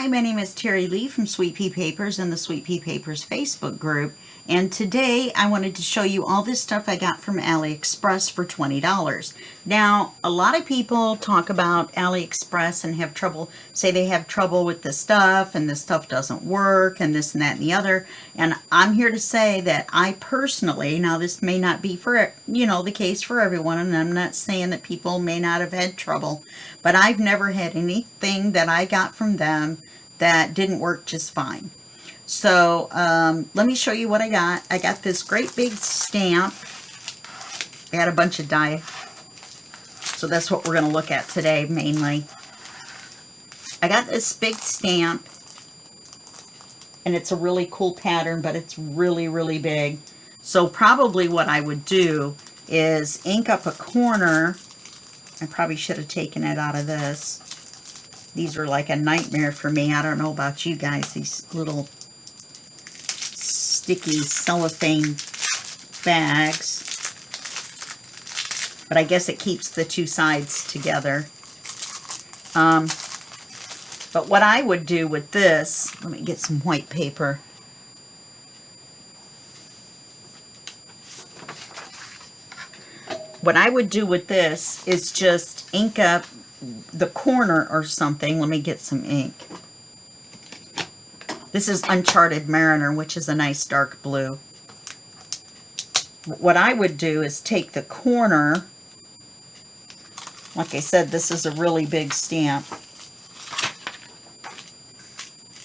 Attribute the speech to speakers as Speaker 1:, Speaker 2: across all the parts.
Speaker 1: Hi, my name is Terry Lee from Sweet Pea Papers and the Sweet Pea Papers Facebook group. And today I wanted to show you all this stuff I got from AliExpress for $20. Now, a lot of people talk about AliExpress and have trouble, say they have trouble with the stuff and the stuff doesn't work and this and that and the other. And I'm here to say that I personally, now this may not be for, the case for everyone, and I'm not saying that people may not have had trouble, but I've never had anything that I got from them that didn't work just fine. So let me show you what I got. I got this great big stamp. I got a bunch of die. So that's what we're going to look at today mainly. I got this big stamp. And it's a really cool pattern, but it's really, really big. So probably what I would do is ink up a corner. I probably should have taken it out of this. These are like a nightmare for me. I don't know about you guys. These little sticky cellophane bags. But I guess it keeps the two sides together. But what I would do with this, let me get some white paper. What I would do with this is just ink up the corner or something. Let me get some ink. This is Uncharted Mariner, which is a nice dark blue. What I would do is take the corner. Like I said, this is a really big stamp,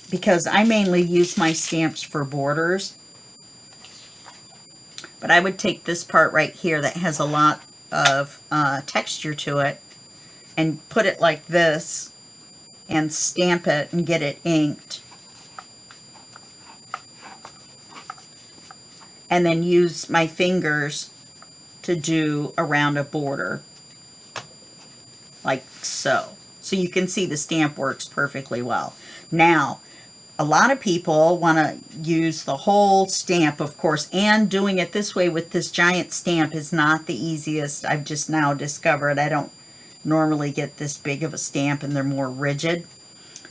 Speaker 1: because I mainly use my stamps for borders. But I would take this part right here that has a lot of texture to it and put it like this and stamp it and get it inked. And then use my fingers to do around a border. Like so. So you can see the stamp works perfectly well. Now, a lot of people want to use the whole stamp, of course, and doing it this way with this giant stamp is not the easiest. I've just now discovered I don't normally get this big of a stamp, and they're more rigid.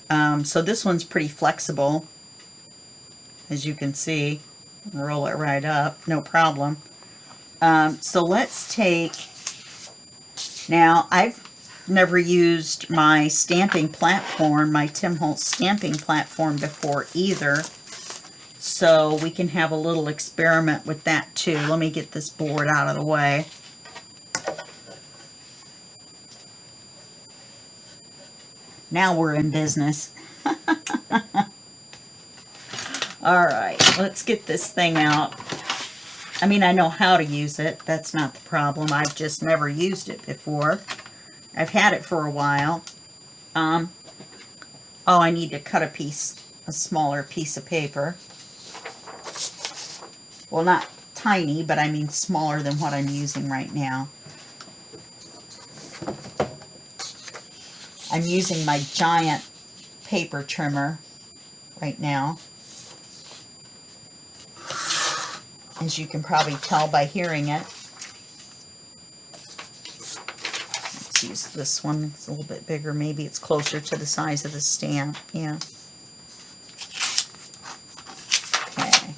Speaker 1: So this one's pretty flexible, as you can see. Roll it right up, no problem. So let's take, now I've never used my stamping platform, my Tim Holtz stamping platform before either. So we can have a little experiment with that too. Let me get this board out of the way. Now we're in business. All right, let's get this thing out. I mean, I know how to use it. That's not the problem. I've just never used it before. I've had it for a while. Oh, I need to cut a smaller piece of paper. Well, not tiny, but I mean smaller than what I'm using right now. I'm using my giant paper trimmer right now. As you can probably tell by hearing it. Let's use this one. It's a little bit bigger. Maybe it's closer to the size of the stamp. Yeah. Okay.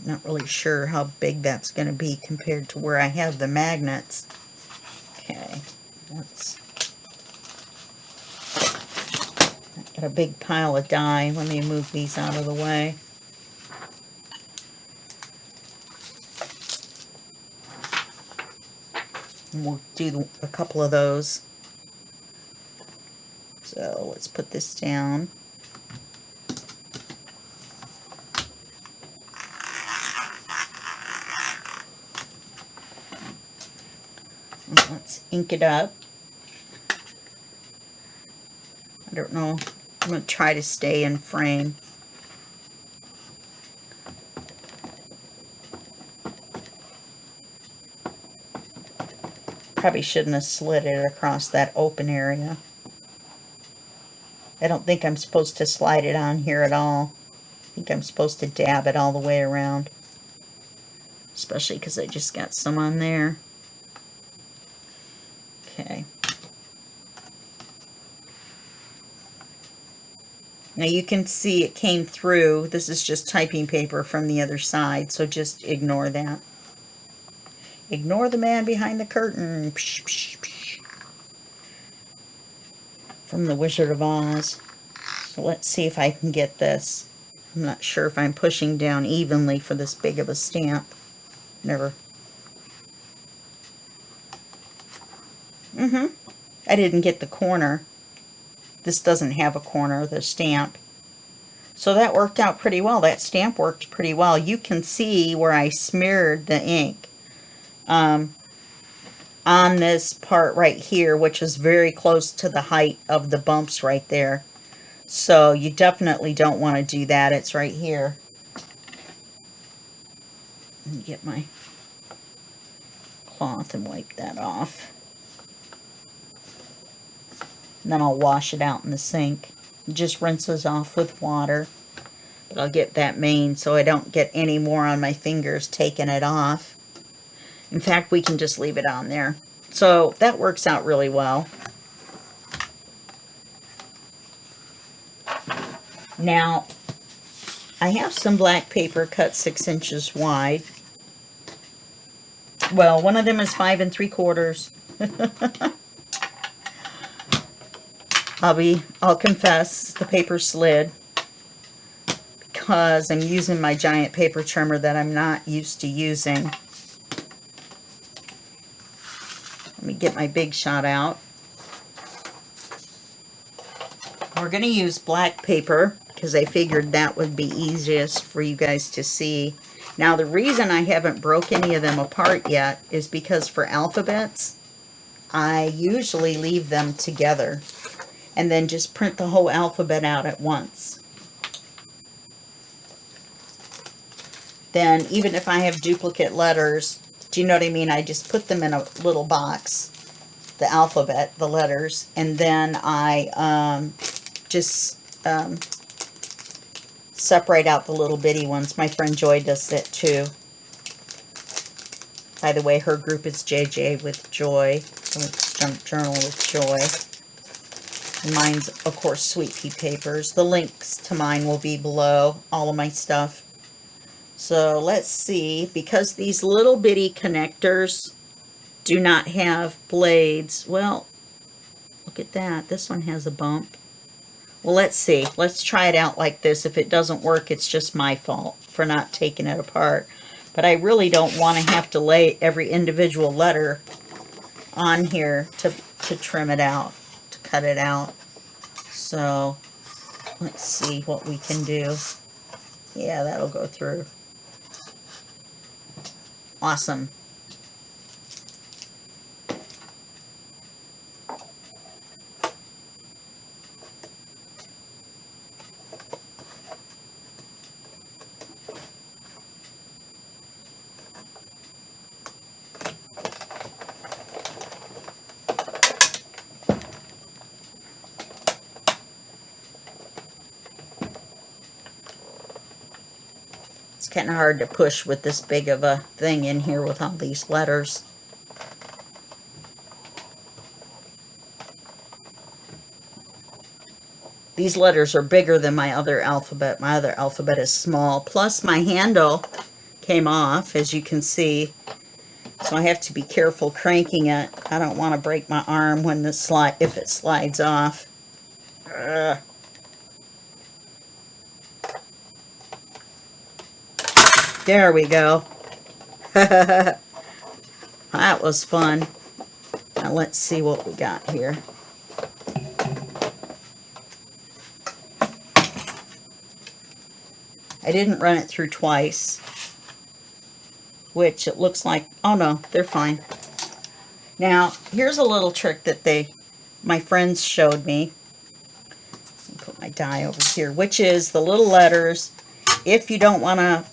Speaker 1: Not really sure how big that's going to be compared to where I have the magnets. Okay, got a big pile of die. Let me move these out of the way. And we'll do a couple of those. So let's put this down. Let's ink it up. I don't know. I'm going to try to stay in frame. Probably shouldn't have slid it across that open area. I don't think I'm supposed to slide it on here at all. I think I'm supposed to dab it all the way around. especially because I just got some on there. Okay. Now you can see it came through. This is just typing paper from the other side, so just ignore that. Ignore the man behind the curtain. Psh, psh, psh. From the Wizard of Oz. So let's see if I can get this. I'm not sure if I'm pushing down evenly for this big of a stamp. Never. I didn't get the corner. This doesn't have a corner, the stamp. So that worked out pretty well. That stamp worked pretty well. You can see where I smeared the ink on this part right here, which is very close to the height of the bumps right there. So you definitely don't want to do that. It's right here. Let me get my cloth and wipe that off. And then I'll wash it out in the sink. It just rinses off with water. But I'll get that main so I don't get any more on my fingers taking it off. In fact, we can just leave it on there. So that works out really well. Now, I have some black paper cut 6 inches wide. Well, one of them is 5 3/4. I'll confess, the paper slid because I'm using my giant paper trimmer that I'm not used to using. Let me get my big shot out. We're going to use black paper because I figured that would be easiest for you guys to see. Now, the reason I haven't broke any of them apart yet is because for alphabets, I usually leave them together and then just print the whole alphabet out at once. Then, even if I have duplicate letters, do you know what I mean? I just put them in a little box, the alphabet, the letters, and then I just separate out the little bitty ones. My friend Joy does it too. By the way, her group is JJ with Joy, Junk Journal with Joy. And mine's, of course, Sweet Pea Papers. The links to mine will be below, all of my stuff. So let's see, because these little bitty connectors do not have blades. Well, look at that. This one has a bump. Well, let's see. Let's try it out like this. If it doesn't work, it's just my fault for not taking it apart. But I really don't want to have to lay every individual letter on here to trim it out, to cut it out. So let's see what we can do. Yeah, that'll go through. Awesome. It's kind of hard to push with this big of a thing in here with all these letters. These letters are bigger than my other alphabet. My other alphabet is small. Plus my handle came off, as you can see. So I have to be careful cranking it. I don't want to break my arm when if it slides off. Ugh. There we go. That was fun. Now let's see what we got here. I didn't run it through twice, which it looks like, oh no, they're fine. Now, here's a little trick that my friends showed me. Let me put my die over here, which is the little letters, if you don't want to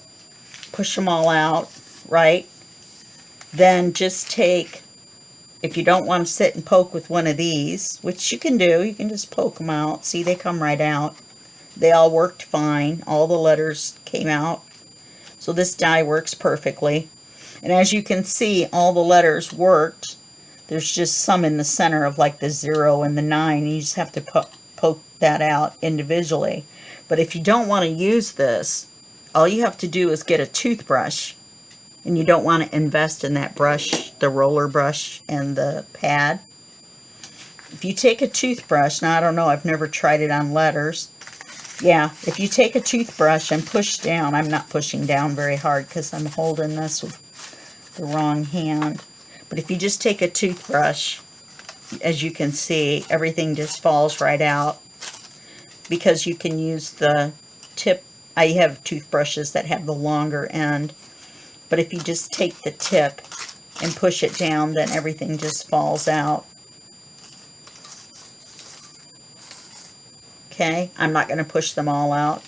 Speaker 1: push them all out, right? Then just take, if you don't want to sit and poke with one of these, which you can do, you can just poke them out. See, they come right out. They all worked fine. All the letters came out. So this die works perfectly. And as you can see, all the letters worked. There's just some in the center of like the 0 and the 9. You just have to poke that out individually. But if you don't want to use this, all you have to do is get a toothbrush. And you don't want to invest in that brush, the roller brush and the pad. If you take a toothbrush, now I don't know, I've never tried it on letters. Yeah, if you take a toothbrush and push down, I'm not pushing down very hard because I'm holding this with the wrong hand. But if you just take a toothbrush, as you can see, everything just falls right out because you can use the tip. I have toothbrushes that have the longer end, but if you just take the tip and push it down, then everything just falls out. Okay, I'm not going to push them all out,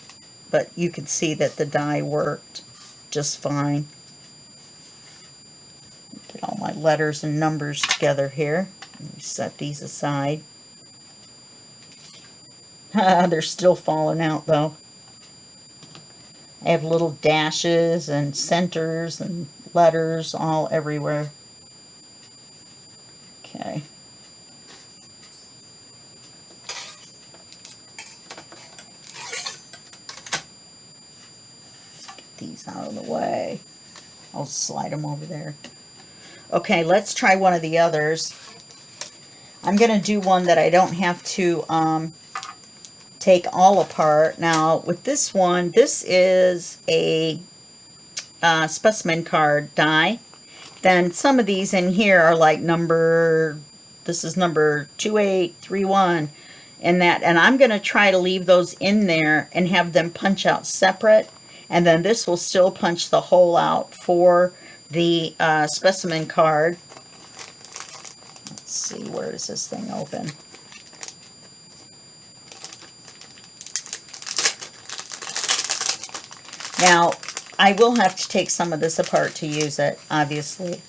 Speaker 1: but you can see that the die worked just fine. Get all my letters and numbers together here. Let me set these aside. They're still falling out though. I have little dashes and centers and letters all everywhere. Okay. Get these out of the way. I'll slide them over there. Okay, let's try one of the others. I'm going to do one that I don't have to take all apart. Now, with this one, this is a specimen card die. Then some of these in here are like this is number 2831 and that, and I'm going to try to leave those in there and have them punch out separate, and then this will still punch the hole out for the specimen card. Let's see, where does this thing open? Now, I will have to take some of this apart to use it, obviously,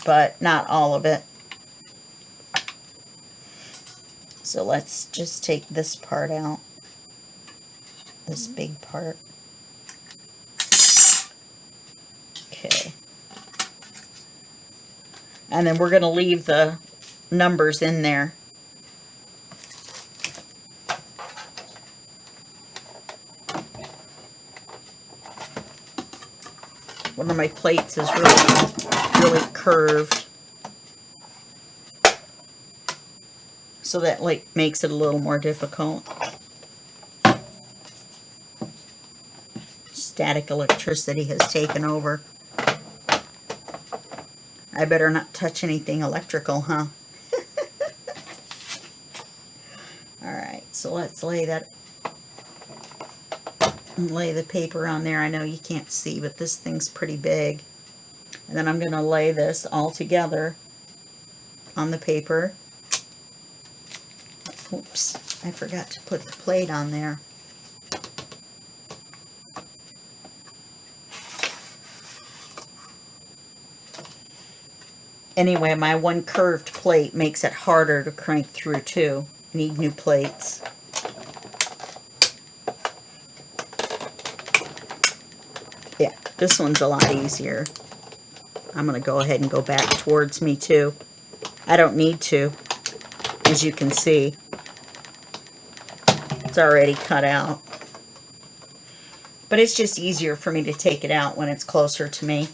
Speaker 1: but not all of it. So let's just take this part out, this big part. Okay. And then we're going to leave the numbers in there. One of my plates is really curved, so that like makes it a little more difficult. Static electricity has taken over. I better not touch anything electrical, huh? Alright, so let's lay the paper on there. I know you can't see, but this thing's pretty big. And then I'm going to lay this all together on the paper. Oops, I forgot to put the plate on there. Anyway, my one curved plate makes it harder to crank through too. Need new plates. Yeah, this one's a lot easier. I'm going to go ahead and go back towards me too. I don't need to, as you can see. It's already cut out. But it's just easier for me to take it out when it's closer to me.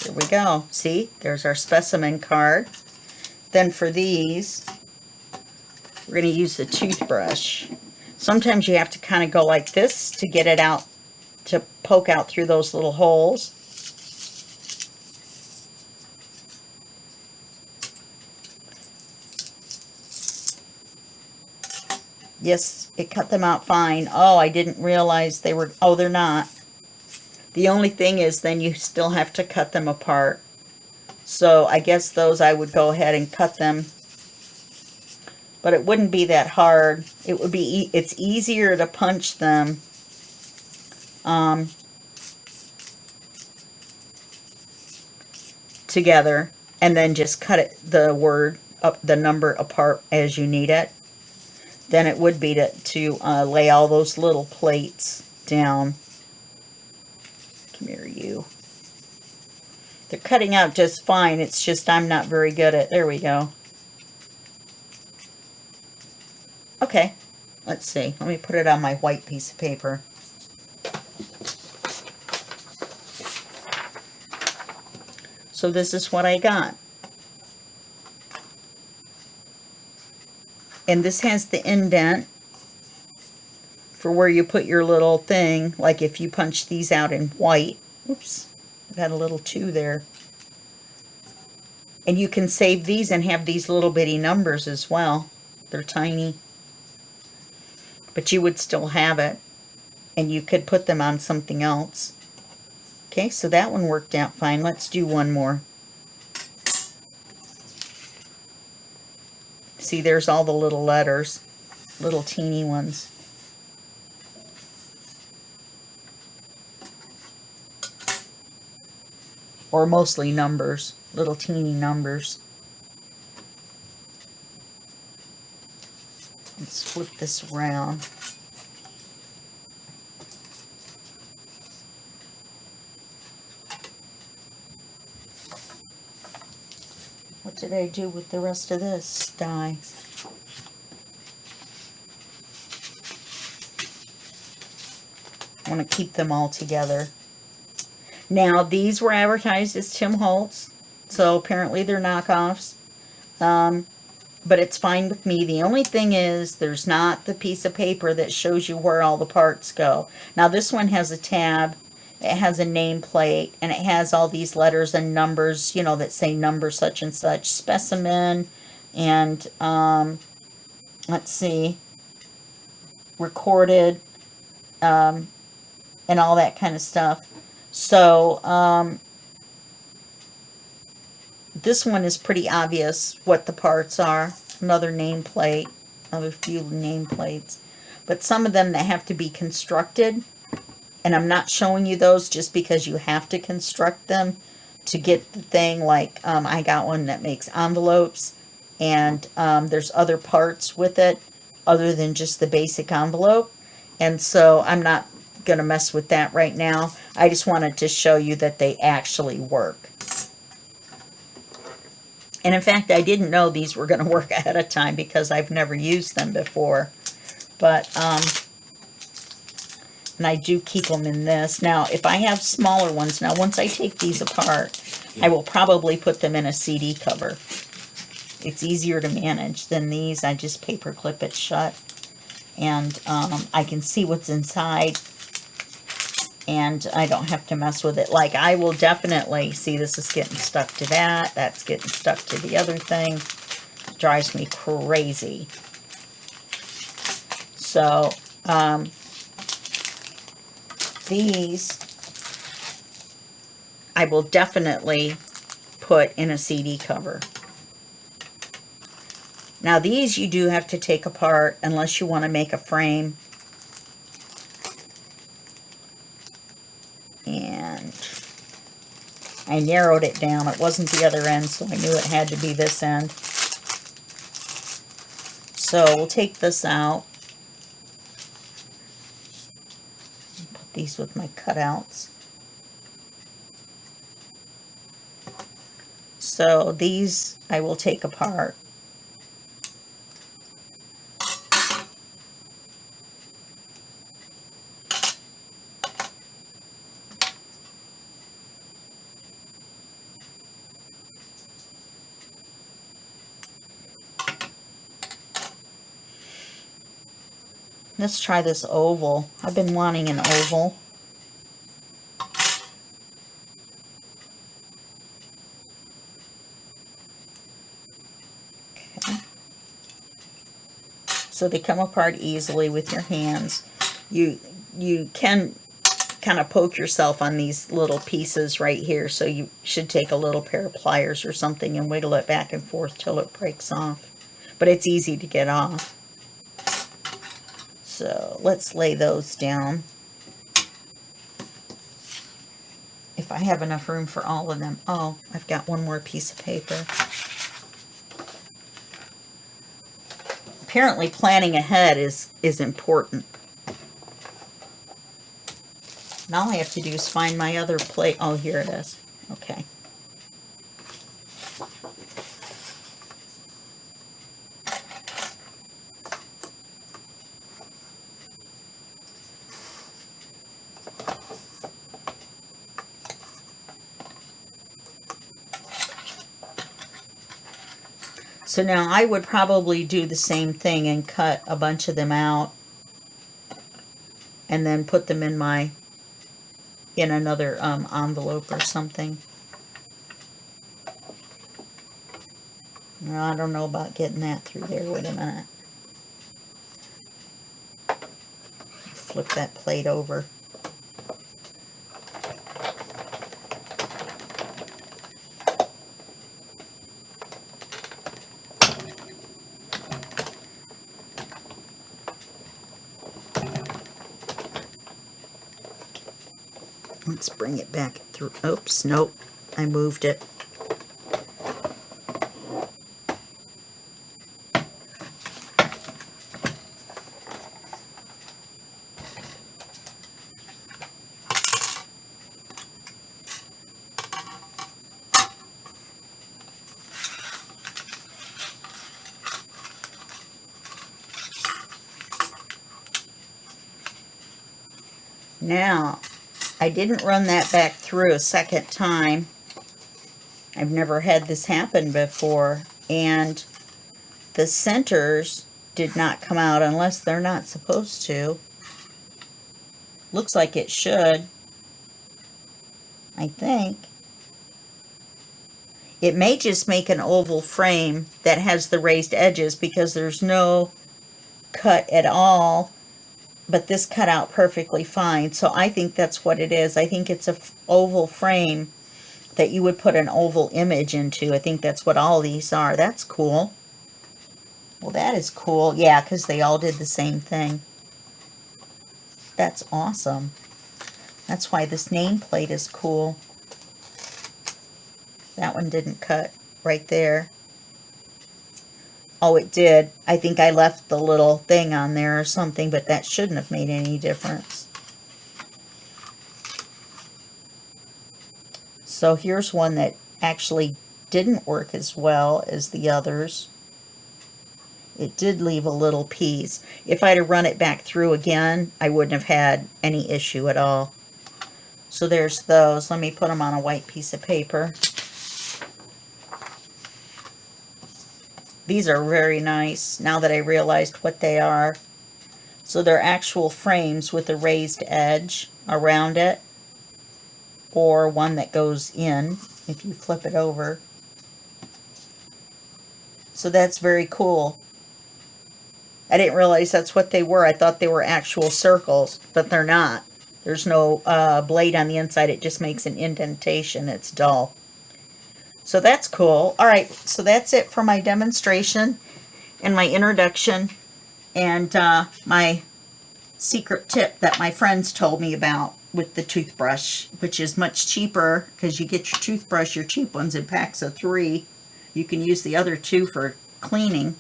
Speaker 1: Here we go. See, there's our specimen card. Then for these, we're going to use the toothbrush. Sometimes you have to kind of go like this to get it out, to poke out through those little holes. Yes, it cut them out fine. Oh, I didn't realize they were, oh, they're not. The only thing is then you still have to cut them apart. So I guess those I would go ahead and cut them. But it wouldn't be that hard. It would be, it's easier to punch them together and then just cut it, the word up the number apart as you need it than it would be to lay all those little plates down. Come here, you. They're cutting out just fine. It's just I'm not very good at, there we go. Okay, let's see. Let me put it on my white piece of paper. So this is what I got. And this has the indent for where you put your little thing, like if you punch these out in white. Oops, I got a little 2 there. And you can save these and have these little bitty numbers as well. They're tiny. But you would still have it. And you could put them on something else. Okay, so that one worked out fine. Let's do one more. See, there's all the little letters. Little teeny ones. Or mostly numbers. Little teeny numbers. Let's flip this around. What did I do with the rest of this die? I want to keep them all together. Now, these were advertised as Tim Holtz, so apparently they're knockoffs. But it's fine with me. The only thing is there's not the piece of paper that shows you where all the parts go. Now, this one has a tab. It has a nameplate, and it has all these letters and numbers, you know, that say number such and such, specimen, and, let's see, recorded, and all that kind of stuff. So, this one is pretty obvious what the parts are. Another nameplate, another few nameplates. But some of them that have to be constructed, and I'm not showing you those just because you have to construct them to get the thing. Like, I got one that makes envelopes, and there's other parts with it other than just the basic envelope. And so I'm not going to mess with that right now. I just wanted to show you that they actually work. And in fact, I didn't know these were going to work ahead of time because I've never used them before. But, and I do keep them in this. Now, if I have smaller ones, now once I take these apart, I will probably put them in a CD cover. It's easier to manage than these. I just paper clip it shut. And I can see what's inside. And I don't have to mess with it. Like, I will definitely, see, this is getting stuck to that. That's getting stuck to the other thing. It drives me crazy. So, these, I will definitely put in a CD cover. Now, these you do have to take apart unless you want to make a frame. And I narrowed it down. It wasn't the other end, so I knew it had to be this end. So we'll take this out. Put these with my cutouts. So these I will take apart. Let's try this oval. I've been wanting an oval. Okay. So they come apart easily with your hands. You can kind of poke yourself on these little pieces right here, so you should take a little pair of pliers or something and wiggle it back and forth till it breaks off. But it's easy to get off. So let's lay those down. If I have enough room for all of them. Oh, I've got one more piece of paper. apparently planning ahead is important. Now all I have to do is find my other plate. Oh, here it is. Okay. So now I would probably do the same thing and cut a bunch of them out and then put them in another envelope or something. I don't know about getting that through there. Wait a minute. Flip that plate over. Let's bring it back through. Oops, nope, I moved it. Now, I didn't run that back through a second time. I've never had this happen before, and the centers did not come out unless they're not supposed to. Looks like it should, I think. It may just make an oval frame that has the raised edges because there's no cut at all, but this cut out perfectly fine. So I think that's what it is. I think it's a oval frame that you would put an oval image into. I think that's what all these are. That's cool. Well, that is cool. Yeah, because they all did the same thing. That's awesome. That's why this nameplate is cool. That one didn't cut right there. Oh, it did. I think I left the little thing on there or something, but that shouldn't have made any difference. So here's one that actually didn't work as well as the others. It did leave a little piece. If I'd have run it back through again, I wouldn't have had any issue at all. So there's those. Let me put them on a white piece of paper. These are very nice now that I realized what they are. So they're actual frames with a raised edge around it, or one that goes in if you flip it over. So that's very cool. I didn't realize that's what they were. I thought they were actual circles, but they're not. There's no blade on the inside. It just makes an indentation. It's dull. So that's cool. All right, so that's it for my demonstration and my introduction and my secret tip that my friends told me about with the toothbrush, which is much cheaper because you get your toothbrush, your cheap ones, in packs of 3. You can use the other 2 for cleaning.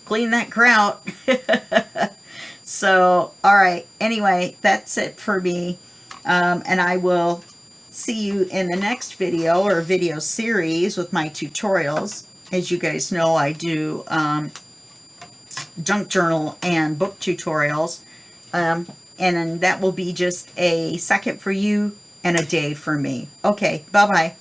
Speaker 1: Clean that kraut. So, all right. Anyway, that's it for me. And I will see you in the next video or video series with my tutorials. As you guys know, I do junk journal and book tutorials. And then that will be just a second for you and a day for me. Okay, bye-bye.